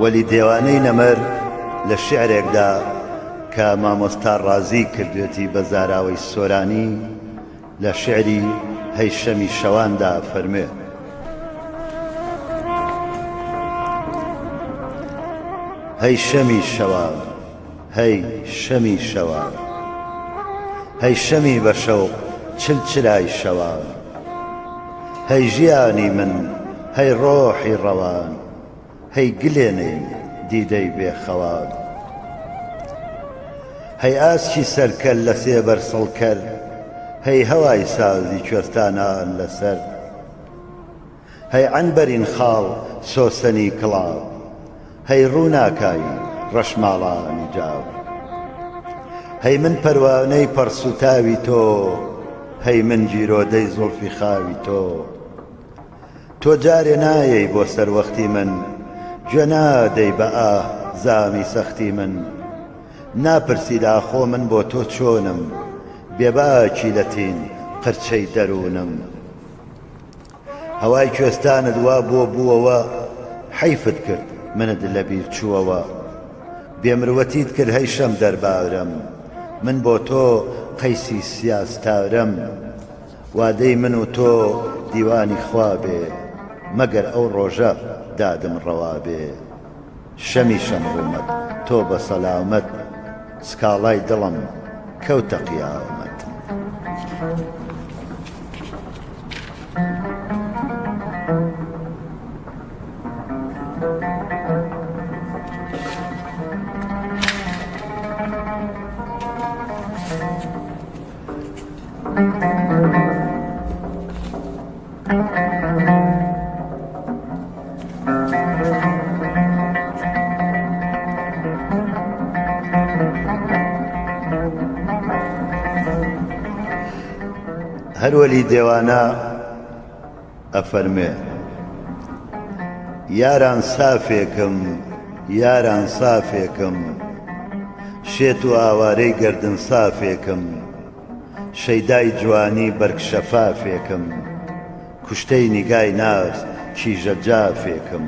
وەلی دێوانەی نەمەر لە شیعرێکدا کە مامۆستا ڕازی کردوێتی بە زاراوەی سۆرانی لە شیعری هەیشەمی شەواندا فەرمێ: هەی شەمی شەوان، هەی شەمی شەوان، هەی شەمی بە شەوق چلچلای شەوان، هەی ژیانی من، هەی ڕۆحی ڕەوان، هەی گلێنەی دیدەی بێخەوان، هەی ئاسکی سەرکەل لە سێبەر سڵکەر، هەی هەوای سازی کوێستانان لەسەر، هەی عنبەرین خاڵ سۆسەنی کڵاو، هەی ڕووناکایی ڕەشماڵانی جاو، هەی من پەروانەی پەرسوتاوی تۆ، هەی من جیرۆدەی زوڵفی خاوی تۆ، تۆ جارێ نایەی بۆ سەروەختی من، گوێ نادەی بە ئاه زامی سەختی من، ناپرسی داخۆ من بۆ تۆ چۆنم، بێباکی لە تین قرچەی دەروونم، هەوای کوێستانت وا بۆ بووەوە، حەیفت کرد منت لەبیر چووەوە، بێمروەتیت کرد هەی شەم دەربارم، من بۆ تۆ قەیسی سیاستارم، وادەی من و تۆ دیوانی خوا بێ، مەگەر ئەو ڕۆژە دادم ڕەوا بێ، شەمی شەمڕوومەت تۆ بە سەلامەت، سکاڵای دڵم کەوتە قیامەت. هەر وەلی دێوانە ئەفەرمێ: یاران سافێکم، یاران سافێکم، شێت و ئاوارەی گەردن سافێکم، شەیدای جوانی بەرگ شەفافێکم، کوشتەی نیگای ناز کیژە جافێکم،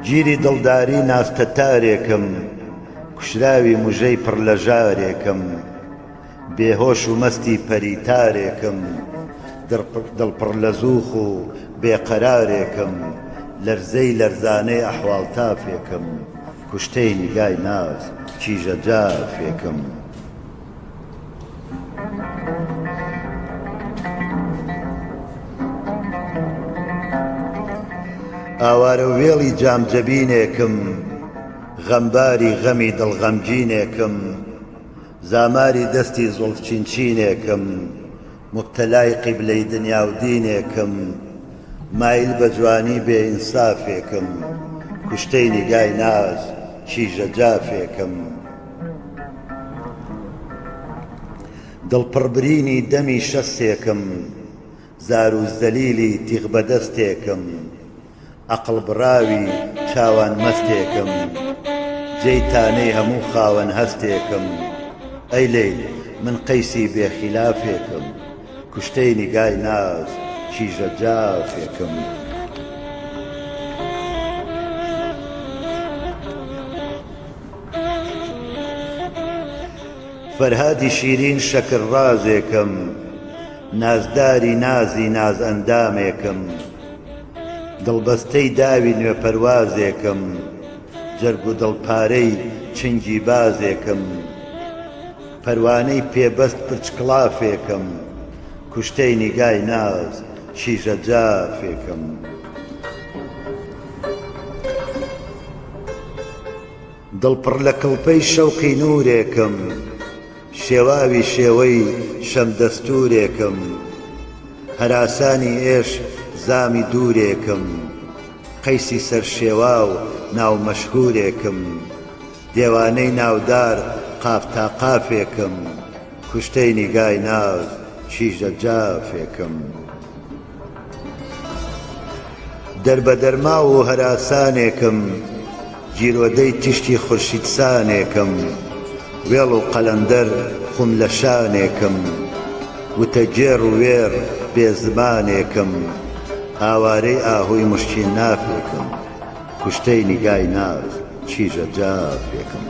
گیری دڵداری ناستە تارێکم، کوشراوی موژەی پڕ لە ژارێکم، بێهۆش و مەستی پەریتارێکم، دڵپڕ لە زووخ و بێقەرارێکم، لەرزەی لەرزانەی ئەحواڵ تافێکم، کوشتەی نیگای ناز کیژە جافێکم. ئاوارە وێڵی جامجەبینێکم، غەمباری غەمی دڵغەمگینێکم، زاماری دەستی زوڵف چینچینێکم، مبتەلای قیبلەی دنیا و دینێکم، مایل بە جوانی بێئینسافێکم، کوشتەی نیگای ناز کیژە جافێکم، دڵپڕبرینی دەمی شەستێکم، زار و زەلیلی تیغ بەدەستێکم، عەقڵ بڕاوی چاوان مەستێکم، جێی تانەی هەموو خاوەن هەستێکم، ئەی لێی من قەیسی بێخیلافێکم، کوشتەی نیگای ناز کیژە جافێکم. فەرهادی شیرین شەکرڕازێکم، نازداری نازی ناز ئەندامێکم، دڵبەستەی داوی نوێپەروازێکم، جەرگ و دڵپارەی چنگی بازێکم، پەروانەی پێبەست پرچکڵافێکم، کوشتەی نیگای ناز کیژە جافێکم. دڵپڕ لە کڵپەی شەوقی نورێکم، شێواوی شێوەی شەم دەستورێکم، هەراسانی ئێش زامی دوورێکم، قەیسی سەرشێوا و ناو مەشهورێکم، دێوانەی ناودار قافتاقافێکم، کوشتەی نیگای ناز کیژە جافێکم. دەربەدەرما و هەراسانێکم، جیرۆدەی تیشتی خورشیدسانێکم، وێڵ و قەلەندەر خوم لە شانێکم، وتەگێڕ و وێر بێزمانێکم، ئاوارەی ئاهوی مشکی نافێکم کوشتەی نیگای ناز چیژە جافێکم